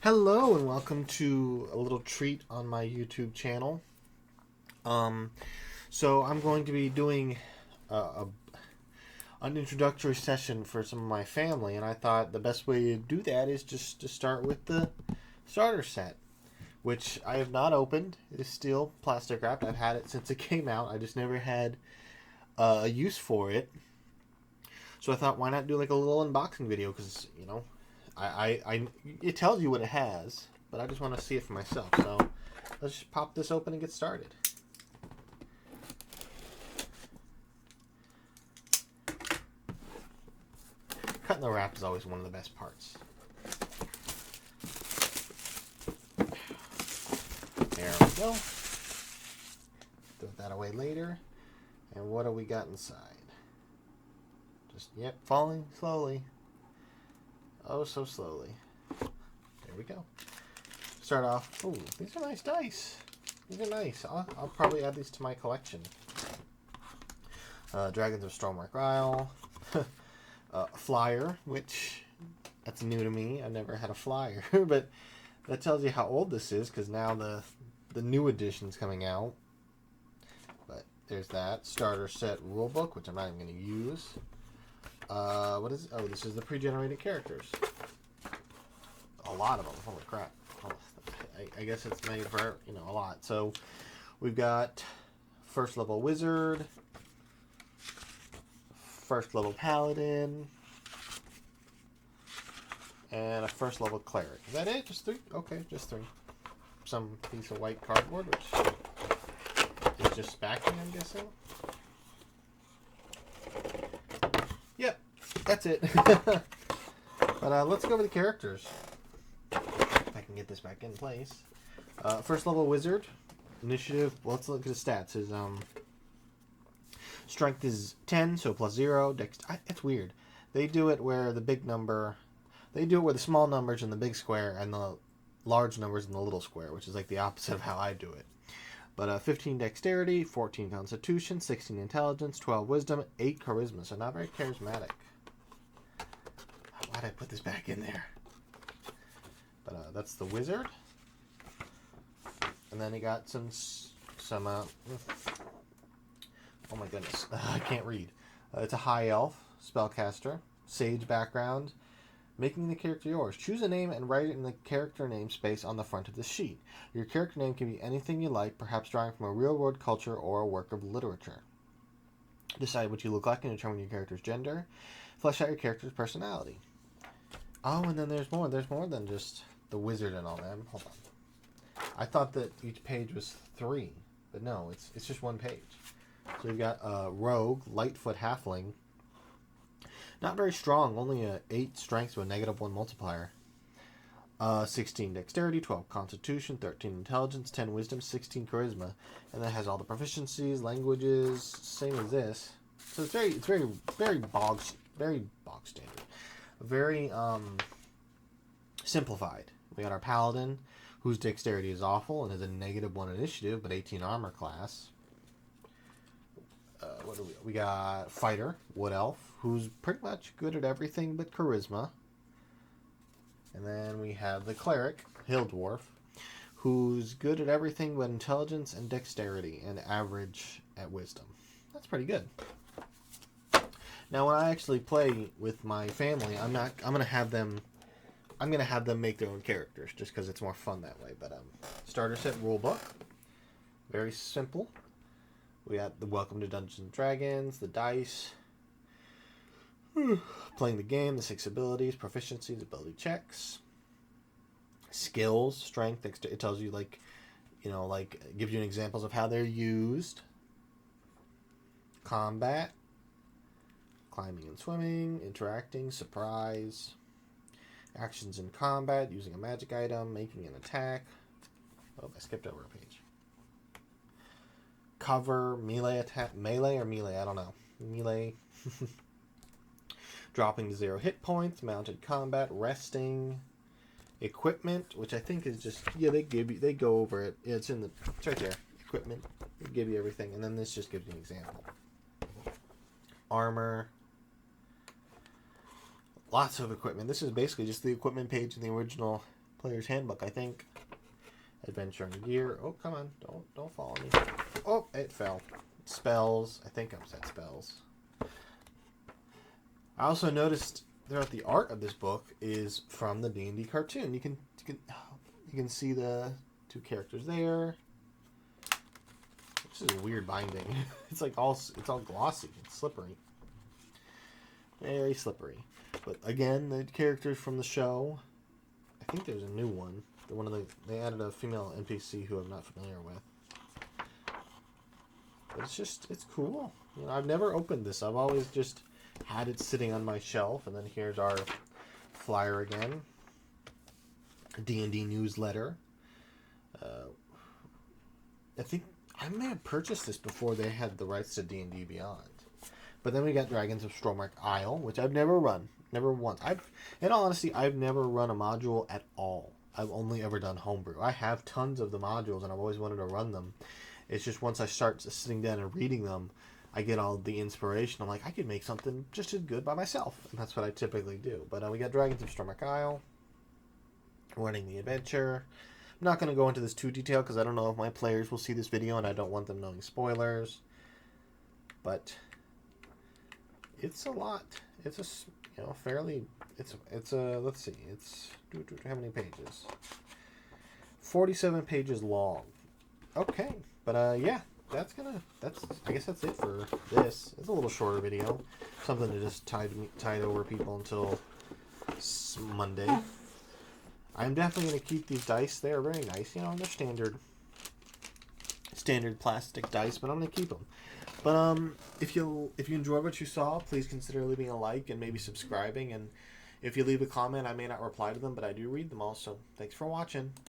Hello and welcome to a little treat on my YouTube channel. So I'm going to be doing an introductory session for some of my family, and I thought the best way to do that is just to start with the starter set, which I have not opened. It is still plastic wrapped. I've had it since it came out. I just never had a use for it. So I thought, why not do like a little unboxing video? Because it tells you what it has, but I just want to see it for myself. So let's just pop this open and get started. Cutting the wrap is always one of the best parts. There we go. Throw that away later. And what do we got inside? Just, yep, falling slowly. Oh, so slowly. There we go. Start off. Ooh, these are nice dice. These are nice. I'll probably add these to my collection. Dragons of StormWreck Isle. Flyer, which that's new to me. I've never had a flyer, but that tells you how old this is because now the new edition's coming out. But there's that starter set rulebook, which I'm not even going to use. What is? Oh, this is the pre-generated characters. A lot of them. Holy crap! Oh, I guess it's made for a lot. So we've got first level wizard, first level paladin, and a first level cleric. Is that it? Just three? Okay, just three. Some piece of white cardboard, which is just backing, I'm guessing. Yep, that's it. But let's go over the characters. If I can get this back in place. First level wizard. Initiative. Well, let's look at his stats. His strength is 10, so plus 0. It's weird. They do it where the big number. They do it where the small number's in the big square and the large number's in the little square, which is like the opposite of how I do it. But 15 dexterity, 14 constitution, 16 intelligence, 12 wisdom, 8 charisma. So not very charismatic. Why did I put this back in there? But that's the wizard. And then he got some oh my goodness, I can't read. It's a high elf, spellcaster, sage background, making the character yours. Choose a name and write it in the character name space on the front of the sheet. Your character name can be anything you like, perhaps drawing from a real-world culture or a work of literature. Decide what you look like and determine your character's gender. Flesh out your character's personality. Oh, and then there's more. There's more than just the wizard and all that. Hold on. I thought that each page was 3, but no, it's just one page. So you've got rogue, lightfoot halfling. Not very strong, only 8 strength with a -1 multiplier. 16 dexterity, 12 constitution, 13 intelligence, 10 wisdom, 16 charisma, and that has all the proficiencies, languages, same as this. So it's very bog standard, very simplified. We got our paladin, whose dexterity is awful and has a -1 initiative, but 18 armor class. What do we got? Fighter, wood elf, who's pretty much good at everything but charisma. And then we have the cleric, hill dwarf, who's good at everything but intelligence and dexterity, and average at wisdom. That's pretty good. Now, when I actually play with my family, I'm gonna have them make their own characters just because it's more fun that way. But starter set rulebook, very simple. We got the Welcome to Dungeons and Dragons, the dice, playing the game, the 6 abilities, proficiencies, ability checks, skills, strength. It tells you gives you examples of how they're used. Combat, climbing and swimming, interacting, surprise, actions in combat, using a magic item, making an attack. Oh, I skipped over a page. Cover, melee attack, melee, I don't know. Melee. Dropping to 0 hit points, mounted combat, resting, equipment, which I think is just, they go over it. It's right there. Equipment. They give you everything. And then this just gives you an example. Armor. Lots of equipment. This is basically just the equipment page in the original Player's Handbook, I think. Adventure and Gear. Oh, come on. Don't follow me. Oh, it fell. Spells. I think I'm set spells. I also noticed throughout the art of this book is from the D&D cartoon. You can see the two characters there. This is a weird binding. It's all glossy. It's slippery. Very slippery. But again, the characters from the show. I think there's a new one. They added a female NPC who I'm not familiar with. But it's cool. You know, I've never opened this. I've always just had it sitting on my shelf, and then here's our flyer again. D&D newsletter. I think I may have purchased this before they had the rights to D&D Beyond. But then we got Dragons of StormWreck Isle, which I've never run. Never once. In all honesty, I've never run a module at all. I've only ever done homebrew. I have tons of the modules, and I've always wanted to run them. It's just once I start sitting down and reading them, I get all the inspiration. I'm like, I could make something just as good by myself. And that's what I typically do. But we got Dragons of StormWreck Isle. Running the adventure. I'm not going to go into this too detailed because I don't know if my players will see this video and I don't want them knowing spoilers. But it's a lot. It's a fairly. It's a let's see. It's how many pages? 47 pages long. Okay, but yeah, I guess that's it for this. It's a little shorter video, something to just tide over people until Monday. I'm definitely going to keep these dice. They're very nice. You know, they're standard plastic dice, but I'm going to keep them. But if you enjoyed what you saw, please consider leaving a like and maybe subscribing. And if you leave a comment, I may not reply to them, but I do read them all. So thanks for watching.